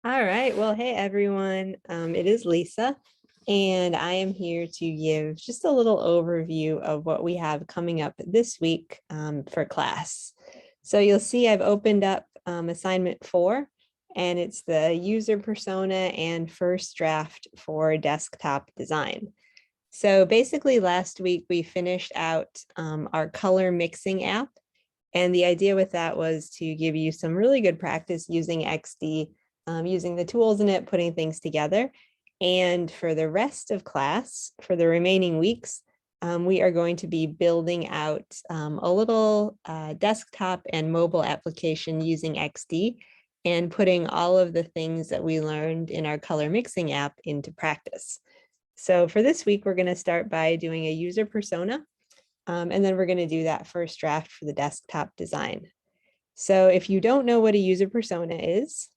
All right. Well, hey, everyone. It is Lisa, and I am here to give just a little overview of what we have coming up this week for class. So you'll see I've opened up assignment 4, and it's the user persona and first draft for desktop design. So basically last week we finished out our color mixing app. And the idea with that was to give you some really good practice using XD, using the tools in it, putting things together. And for the rest of class, for the remaining weeks, we are going to be building out a little desktop and mobile application using XD and putting all of the things that we learned in our color mixing app into practice. So for this week, we're going to start by doing a user persona. And then we're going to do that first draft for the desktop design. So if you don't know what a user persona is,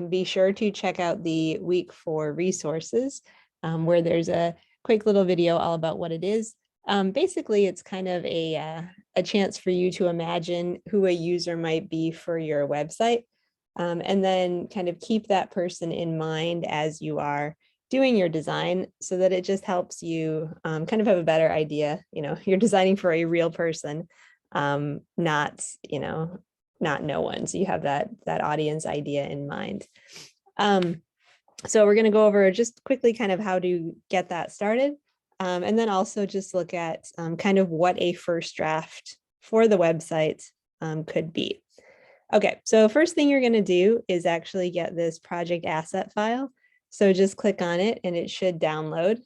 be sure to check out the week 4 resources where there's a quick little video all about what it is. Basically, it's kind of a chance for you to imagine who a user might be for your website, and then kind of keep that person in mind as you are doing your design so that it just helps you kind of have a better idea. You're designing for a real person, not no one. So you have that audience idea in mind. So we're going to go over just quickly kind of how to get that started. And then also just look at kind of what a first draft for the website could be. Okay, so first thing you're going to do is actually get this project asset file. So just click on it and it should download.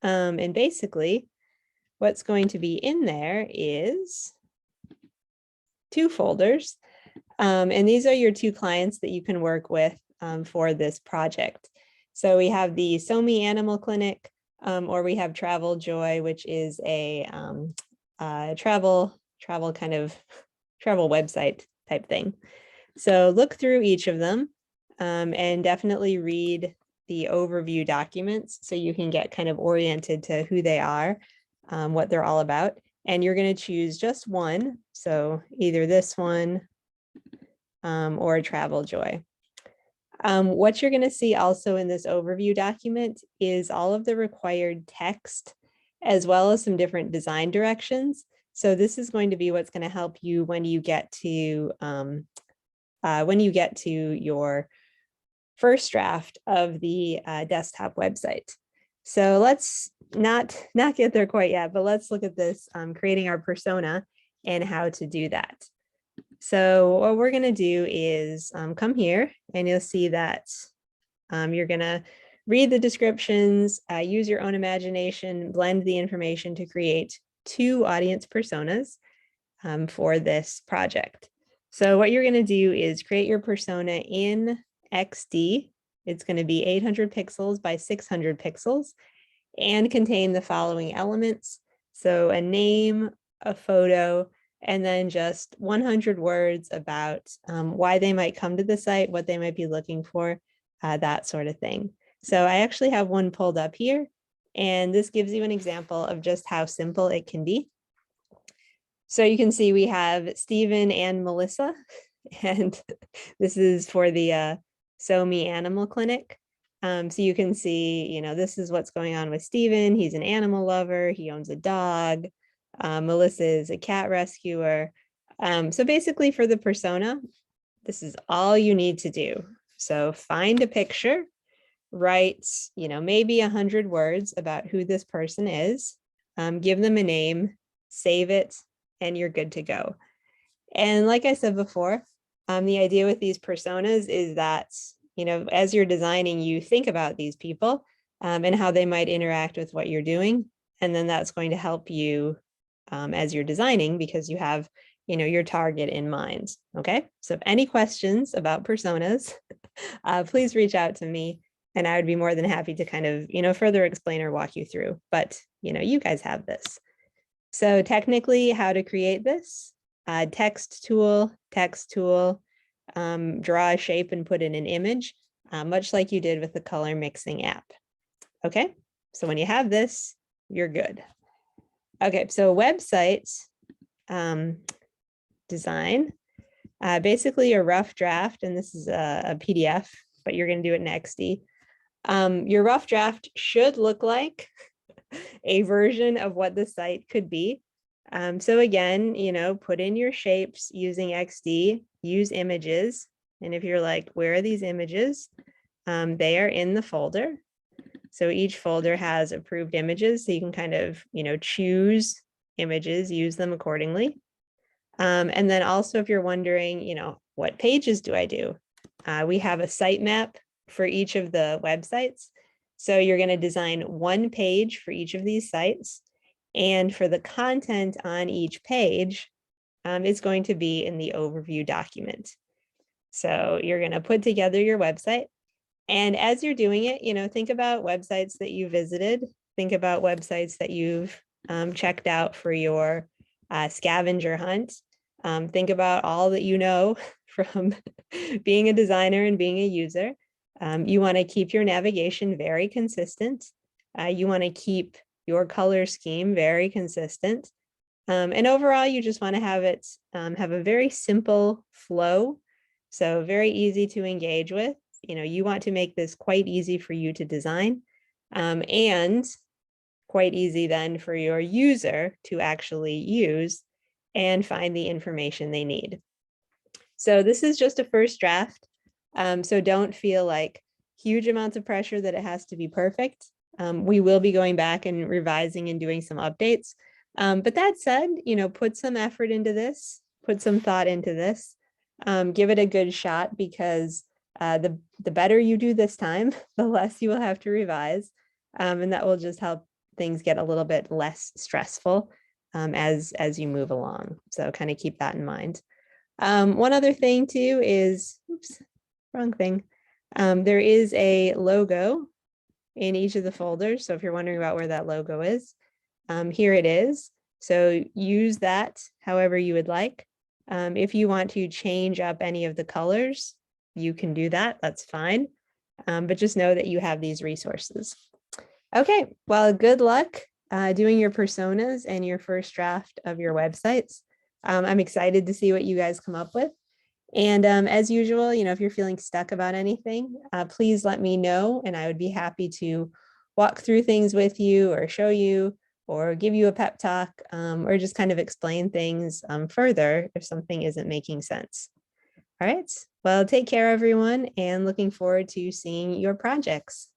And basically what's going to be in there is 2 folders. And these are your 2 clients that you can work with for this project. So we have the SoMe Animal Clinic, or we have Travel Joy, which is a travel website type thing. So look through each of them. And definitely read the overview documents so you can get kind of oriented to who they are, what they're all about. And you're going to choose just one. So either this one or Travel Joy. What you're going to see also in this overview document is all of the required text, as well as some different design directions. So this is going to be what's going to help you when you get to your first draft of the desktop website. So let's not get there quite yet, but let's look at this, creating our persona and how to do that. So what we're going to do is come here and you'll see that you're going to read the descriptions, use your own imagination, blend the information to create 2 audience personas for this project. So what you're going to do is create your persona in XD. It's going to be 800 pixels by 600 pixels and contain the following elements. So a name, a photo, and then just 100 words about why they might come to the site, what they might be looking for, that sort of thing. So I actually have one pulled up here, and this gives you an example of just how simple it can be. So you can see we have Stephen and Melissa, and this is for the SoMe Animal Clinic. So you can see, this is what's going on with Stephen. He's an animal lover. He owns a dog. Melissa is a cat rescuer. So basically for the persona, this is all you need to do. So find a picture, write, maybe 100 words about who this person is, give them a name, save it, and you're good to go. And like I said before, the idea with these personas is that, as you're designing, you think about these people and how they might interact with what you're doing. And then that's going to help you as you're designing because you have, your target in mind. Okay. So if any questions about personas, please reach out to me and I would be more than happy to kind of, further explain or walk you through. But, you guys have this. So technically how to create this, text tool, draw a shape and put in an image, much like you did with the color mixing app. Okay, so when you have this, you're good. Okay, so website design. Basically a rough draft, and this is a PDF, but you're going to do it in XD. Your rough draft should look like a version of what the site could be. So again, put in your shapes using XD, use images. And if you're like, where are these images? They are in the folder. So each folder has approved images. So you can kind of, choose images, use them accordingly. And then also if you're wondering, what pages do I do? We have a sitemap for each of the websites. So you're going to design one page for each of these sites. And for the content on each page, it's going to be in the overview document. So you're going to put together your website. And as you're doing it, think about websites that you visited. Think about websites that you've checked out for your scavenger hunt. Think about all that you know from being a designer and being a user. You want to keep your navigation very consistent. You want to keep your color scheme very consistent. And overall, you just want to have it have a very simple flow. So very easy to engage with. You want to make this quite easy for you to design and quite easy then for your user to actually use and find the information they need. So this is just a first draft. So don't feel like huge amounts of pressure that it has to be perfect. We will be going back and revising and doing some updates. But that said, put some effort into this, put some thought into this, give it a good shot because the better you do this time, the less you will have to revise. And that will just help things get a little bit less stressful as you move along. So kind of keep that in mind. One other thing too is, oops, wrong thing. There is a logo in each of the folders. So if you're wondering about where that logo is, here it is. So use that however you would like. If you want to change up any of the colors, you can do that. That's fine. But just know that you have these resources. Okay, well, good luck doing your personas and your first draft of your websites. I'm excited to see what you guys come up with. And as usual, if you're feeling stuck about anything, please let me know and I would be happy to walk through things with you or show you or give you a pep talk or just kind of explain things further if something isn't making sense. All right, well, take care, everyone, and looking forward to seeing your projects.